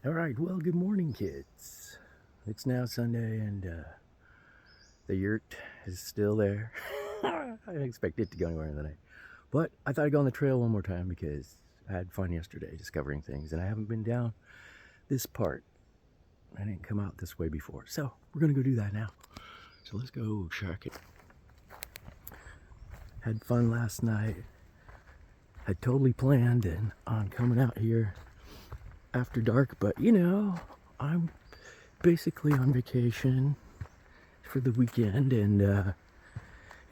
All right, well, good morning, kids. It's now Sunday, and the yurt is still there. I didn't expect it to go anywhere tonight, but I thought I'd go on the trail one more time because I had fun yesterday discovering things, and I haven't been down this part. I didn't come out this way before, so we're gonna go do that now. So let's go check it. Had fun last night. Had totally planned on coming out here after dark, but I'm basically on vacation for the weekend, and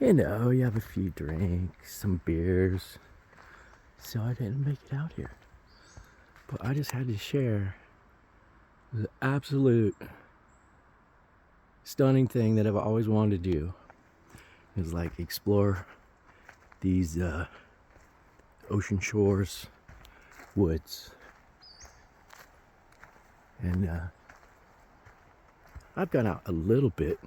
you have a few drinks, some beers, so I didn't make it out here. But I just had to share the absolute stunning thing that I've always wanted to do is like explore these ocean shores woods. And I've gone out a little bit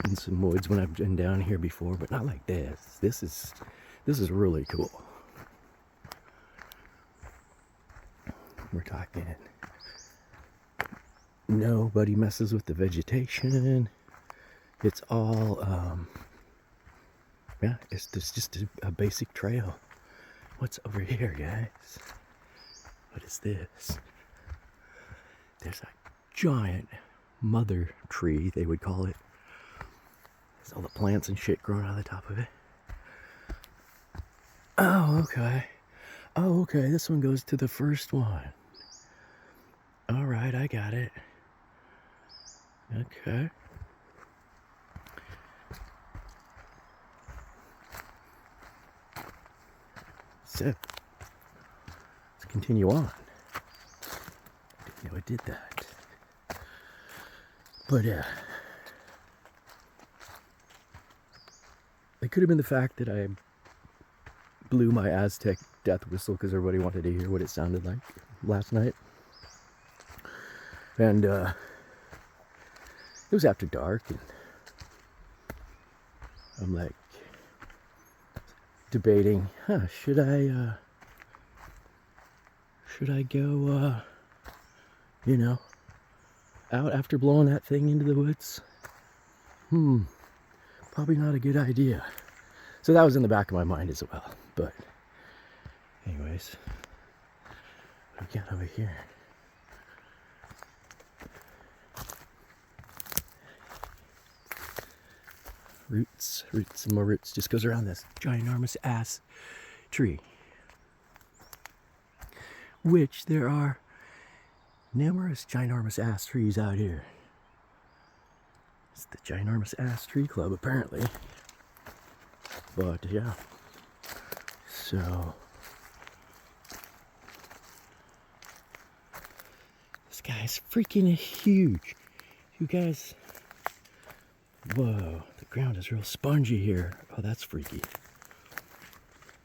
in some woods when I've been down here before, but not like this. This is really cool. We're talking nobody messes with the vegetation. It's all yeah, it's just a basic trail. What's over here, guys? What is this? There's a giant mother tree, they would call it. There's all the plants and shit growing on the top of it. Oh, okay. Oh, okay, this one goes to the first one. All right, I got it. Okay. So, let's continue on. Didn't know it did that. But it could have been the fact that I blew my Aztec death whistle because everybody wanted to hear what it sounded like last night. And it was after dark, and I'm like debating, should I go, out after blowing that thing into the woods? Probably not a good idea. So that was in the back of my mind as well. But anyways, what do we got over here? Roots and more roots. Just goes around this ginormous ass tree. Which there are numerous ginormous ass trees out here. It's the Ginormous Ass Tree Club, apparently. But yeah. So this guy's freaking huge. You guys. Whoa, the ground is real spongy here. Oh, that's freaky.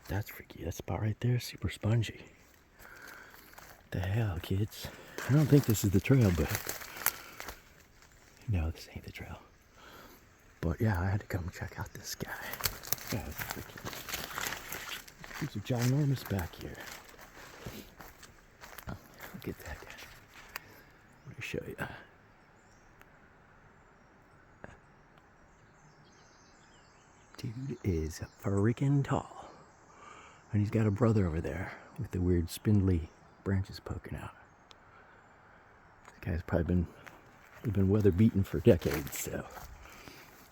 That's freaky. That spot right there, super spongy. What the hell, kids? I don't think this is the trail, but no, this ain't the trail. But yeah, I had to come check out this guy. This guy's freaking. He's a ginormous back here. Look at that guy. Let me show you. Dude is freaking tall. And he's got a brother over there with the weird spindly branches poking out. This guy's probably been weather beaten for decades, so.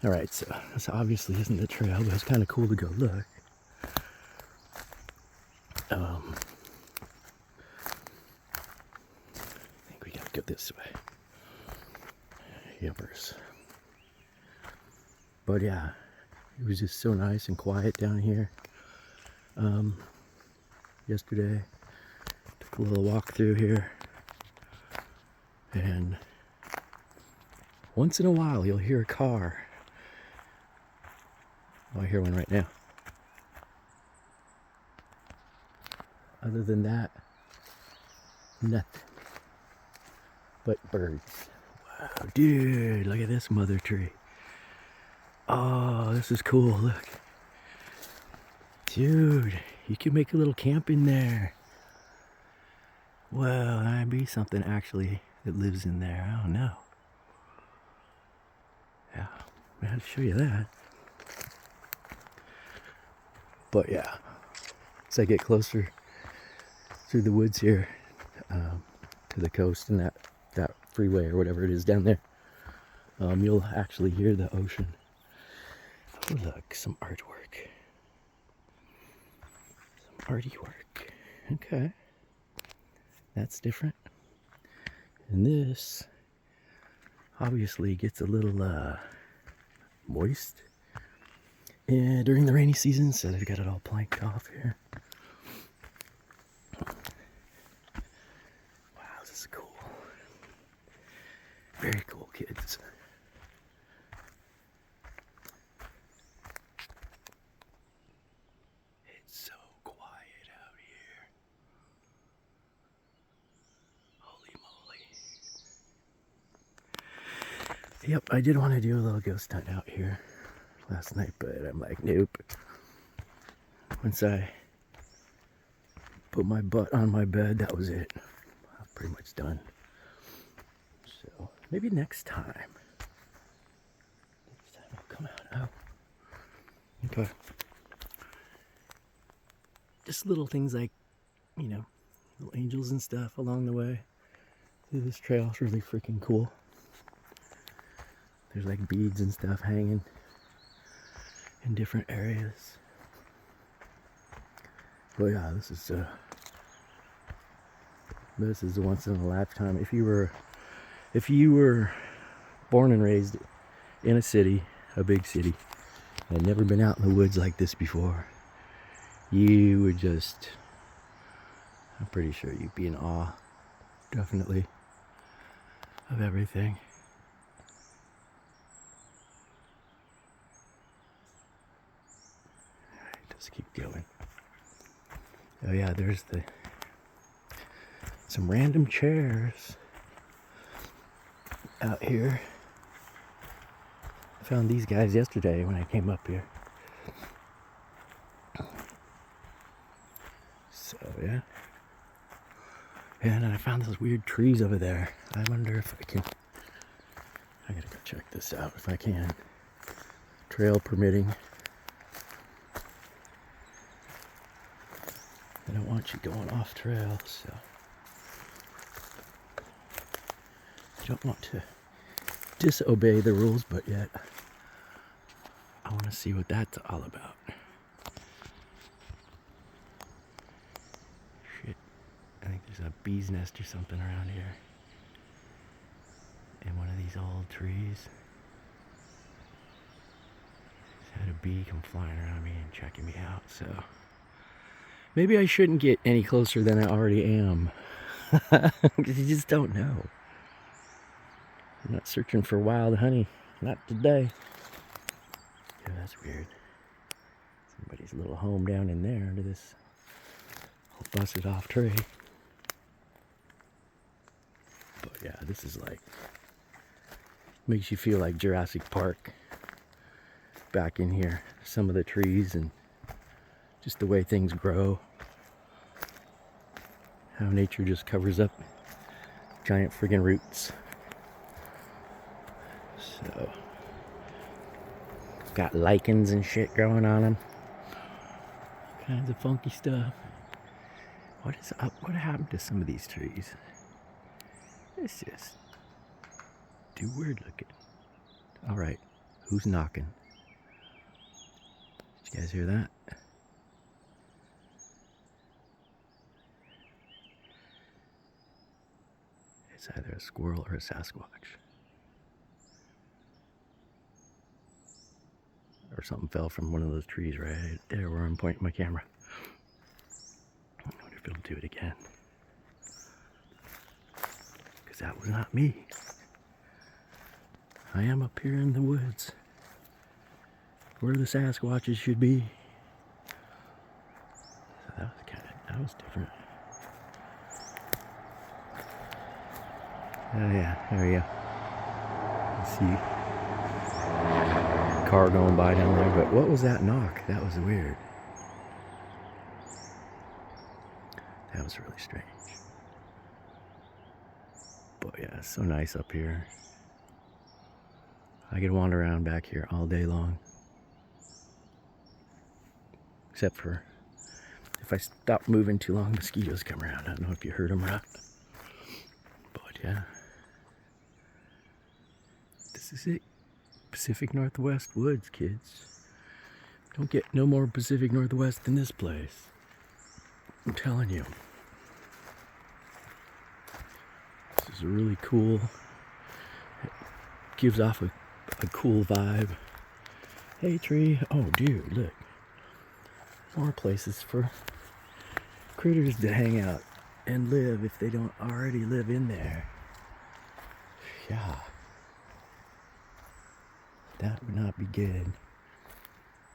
Alright, so this obviously isn't the trail, but it's kind of cool to go look. I think we gotta go this way. Yuppers. But yeah, it was just so nice and quiet down here. Yesterday, took a little walk through here, and once in a while you'll hear a car. Oh, I hear one right now. Other than that, nothing but birds. Wow, dude, look at this mother tree. Oh, this is cool, look. Dude, you can make a little camp in there. Well, there might be something actually that lives in there. I don't know. Yeah, I had to show you that. But yeah, as I get closer through the woods here, to the coast and that freeway or whatever it is down there, you'll actually hear the ocean. Oh, look, some artwork. Some arty work. Okay. That's different. And this obviously gets a little moist during the rainy season, so they've got it all planked off here. Wow, this is cool. Very cool, kids. It's so quiet out here. Holy moly. Yep, I did want to do a little ghost hunt out here last night, but I'm like, nope. Once I put my butt on my bed, that was it. I'm pretty much done. So maybe next time. Next time I'll come out. Oh. Okay. Just little things like, you know, little angels and stuff along the way through this trail. It's really freaking cool. There's like beads and stuff hanging in different areas. But yeah, this is a once in a lifetime. If you were born and raised in a city, a big city, and had never been out in the woods like this before, you would just, I'm pretty sure you'd be in awe, definitely, of everything. Alright, just keep going. Oh yeah, there's some random chairs out here. I found these guys yesterday when I came up here. So yeah. And I found those weird trees over there. I wonder if I gotta go check this out if I can. Trail permitting. I don't want you going off trail, so I don't want to disobey the rules, but yet I want to see what that's all about. Shit, I think there's a bee's nest or something around here in one of these old trees. Just had a bee come flying around me and checking me out, so maybe I shouldn't get any closer than I already am. You just don't know. I'm not searching for wild honey. Not today. Yeah, that's weird. Somebody's little home down in there under this whole busted off tree. But yeah, this is like, makes you feel like Jurassic Park back in here. Some of the trees and just the way things grow. How nature just covers up giant friggin' roots. So, got lichens and shit growing on them. All kinds of funky stuff. What is up? What happened to some of these trees? It's just too weird looking. All right, who's knocking? Did you guys hear that? It's either a squirrel or a Sasquatch. Or something fell from one of those trees right there where I'm pointing my camera. I wonder if it'll do it again. Because that was not me. I am up here in the woods. Where the Sasquatches should be. So that was different. Oh yeah, there you go. Let's see. Car going by down there, but what was that knock? That was weird. That was really strange. But yeah, it's so nice up here. I could wander around back here all day long. Except for if I stop moving too long, mosquitoes come around. I don't know if you heard them or not. But yeah. This is it. Pacific Northwest woods, kids. Don't get no more Pacific Northwest than this place. I'm telling you. This is really cool. It gives off a cool vibe. Hey, tree. Oh, dude, look. More places for critters to hang out and live if they don't already live in there. Yeah. That would not be good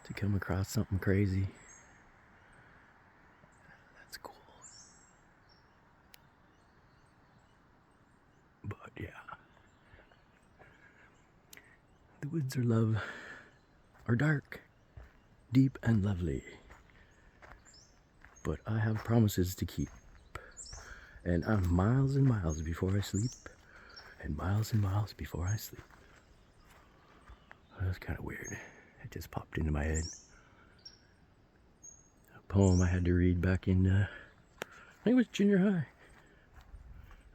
to come across something crazy. That's cool. But yeah. The woods are dark, deep, and lovely. But I have promises to keep. And I'm miles and miles before I sleep. And miles before I sleep. That's kind of weird. It just popped into my head. A poem I had to read back in, I think it was junior high.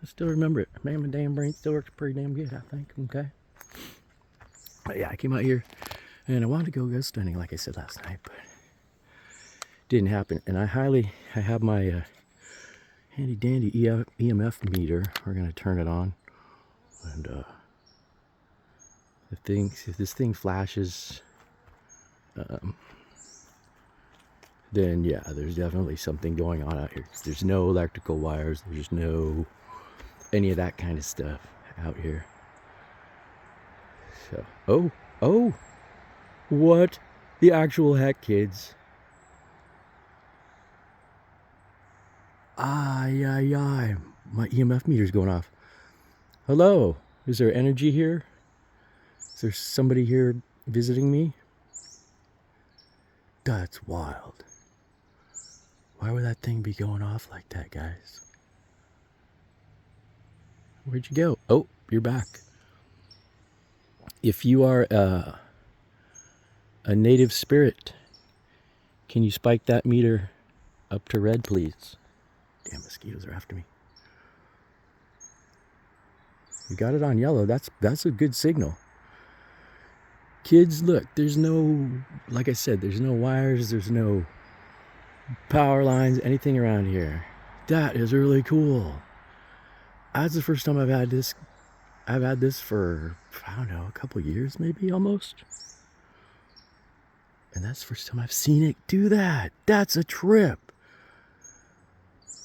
I still remember it. Man, my damn brain still works pretty damn good, I think. Okay. But yeah, I came out here and I wanted to go ghost hunting, like I said last night, but didn't happen. And I have my handy dandy EMF meter. We're gonna turn it on, and if this thing flashes, then yeah, there's definitely something going on out here. There's no electrical wires. There's no any of that kind of stuff out here. So, oh, what the actual heck, kids? Ay, my EMF meter's going off. Hello, is there energy here? Is there somebody here visiting me? That's wild. Why would that thing be going off like that, guys? Where'd you go? Oh, you're back. If you are a native spirit, can you spike that meter up to red, please? Damn, mosquitoes are after me. You got it on yellow. That's a good signal. Kids, look, there's no, like I said, there's no wires, there's no power lines, anything around here. That is really cool. That's the first time I've had this. I've had this for, I don't know, a couple years maybe, almost. And that's the first time I've seen it do that. That's a trip.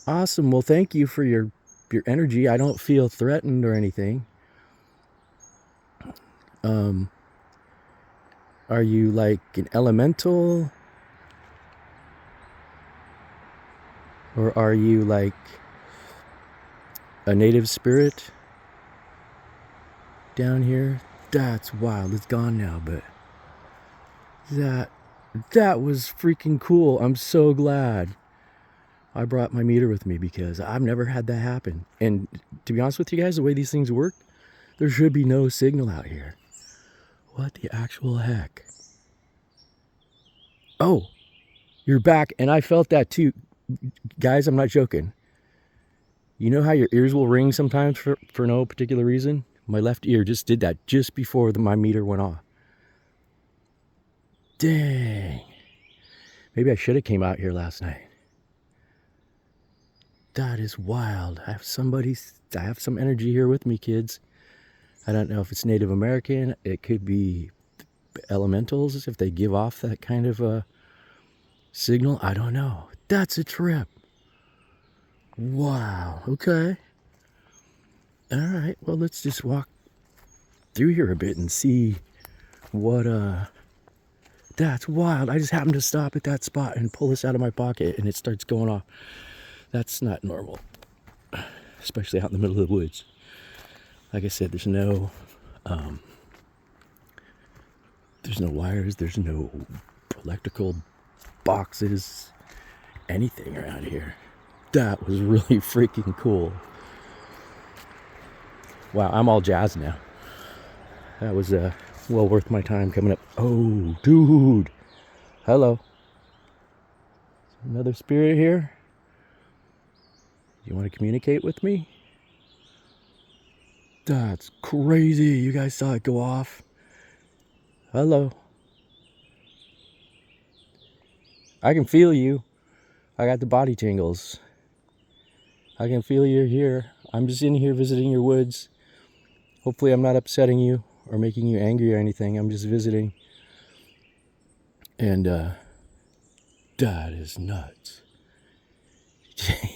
Awesome. Well, thank you for your energy. I don't feel threatened or anything. Are you like an elemental? Or are you like a native spirit down here? That's wild. It's gone now, but that was freaking cool. I'm so glad I brought my meter with me because I've never had that happen. And to be honest with you guys, the way these things work, there should be no signal out here. What the actual heck? Oh, you're back, and I felt that too. Guys, I'm not joking. You know how your ears will ring sometimes for no particular reason? My left ear just did that just before my meter went off. Dang. Maybe I should have came out here last night. That is wild. I have some energy here with me, kids. I don't know if it's Native American. It could be elementals if they give off that kind of a signal. I don't know. That's a trip. Wow. Okay. All right. Well, let's just walk through here a bit and see what that's wild. I just happened to stop at that spot and pull this out of my pocket and it starts going off. That's not normal, especially out in the middle of the woods. Like I said, there's no wires, there's no electrical boxes, anything around here. That was really freaking cool. Wow, I'm all jazzed now. That was well worth my time coming up. Oh, dude. Hello. Another spirit here? You want to communicate with me? That's crazy. You guys saw it go off. Hello. I can feel you. I got the body tingles. I can feel you're here. I'm just in here visiting your woods. Hopefully I'm not upsetting you or making you angry or anything. I'm just visiting. And that is nuts.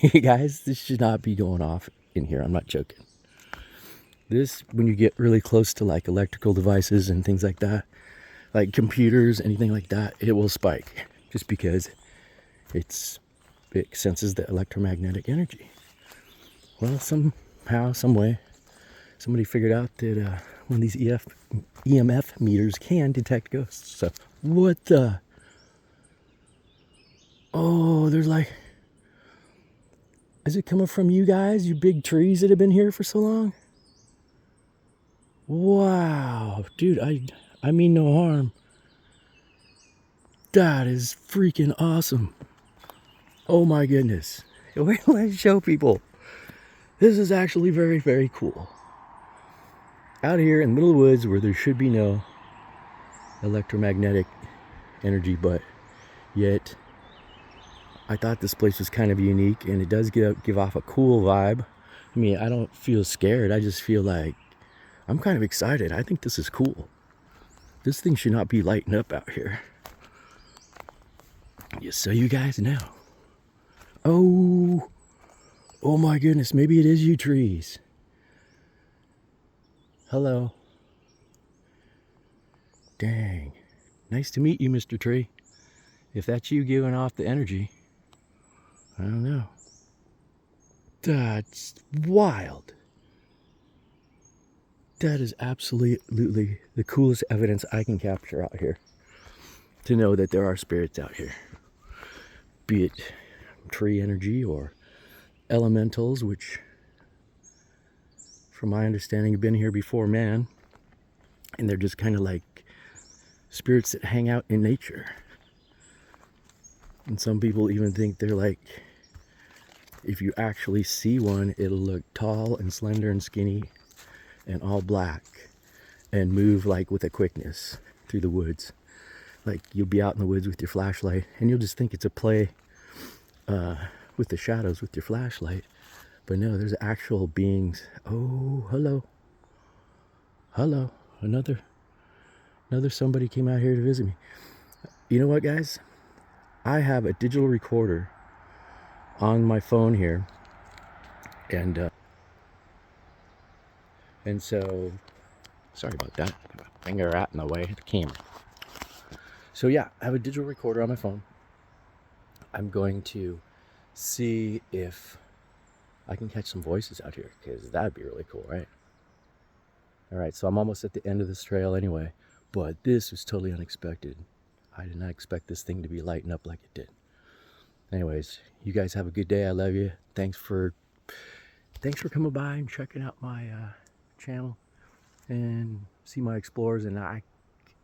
You guys, this should not be going off in here. I'm not joking. This, when you get really close to like electrical devices and things like that, like computers, anything like that, it will spike just because it senses the electromagnetic energy. Well, somehow, some way, somebody figured out that one of these EMF meters can detect ghosts. So, what the? Oh, there's like, is it coming from you guys, you big trees that have been here for so long? Wow, dude, I mean no harm. That is freaking awesome. Oh my goodness. Wait till I show people. This is actually very, very cool. Out here in the middle of the woods where there should be no electromagnetic energy, but yet I thought this place was kind of unique, and it does give off a cool vibe. I mean, I don't feel scared. I just feel like I'm kind of excited. I think this is cool. This thing should not be lighting up out here. Just so you guys know. Oh my goodness, maybe it is you trees. Hello. Dang. Nice to meet you, Mr. Tree. If that's you giving off the energy, I don't know. That's wild. That is absolutely the coolest evidence I can capture out here. To know that there are spirits out here. Be it tree energy or elementals, which from my understanding have been here before man. And they're just kind of like spirits that hang out in nature. And some people even think they're like, if you actually see one, it'll look tall and slender and skinny and all black and move like with a quickness through the woods. Like you'll be out in the woods with your flashlight and you'll just think it's a play with the shadows with your flashlight. But no, there's actual beings. Oh, hello. Hello. Another somebody came out here to visit me. You know what, guys? I have a digital recorder on my phone here, and so sorry about that. Got my finger out in the way of the camera. So yeah, I have a digital recorder on my phone. I'm going to see if I can catch some voices out here, because that'd be really cool, right? All right, so I'm almost at the end of this trail anyway, but this was totally unexpected. I did not expect this thing to be lighting up like it did. Anyways, you guys have a good day. I love you. Thanks for coming by and checking out my channel and see my explorers. And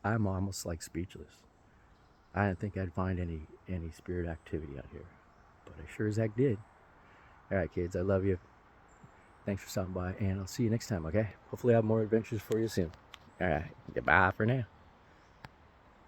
I'm almost like speechless. I didn't think I'd find any spirit activity out here, but I sure as heck did. All right, kids, I love you. Thanks for stopping by, and I'll see you next time, okay? Hopefully I have more adventures for you soon. All right, goodbye for now.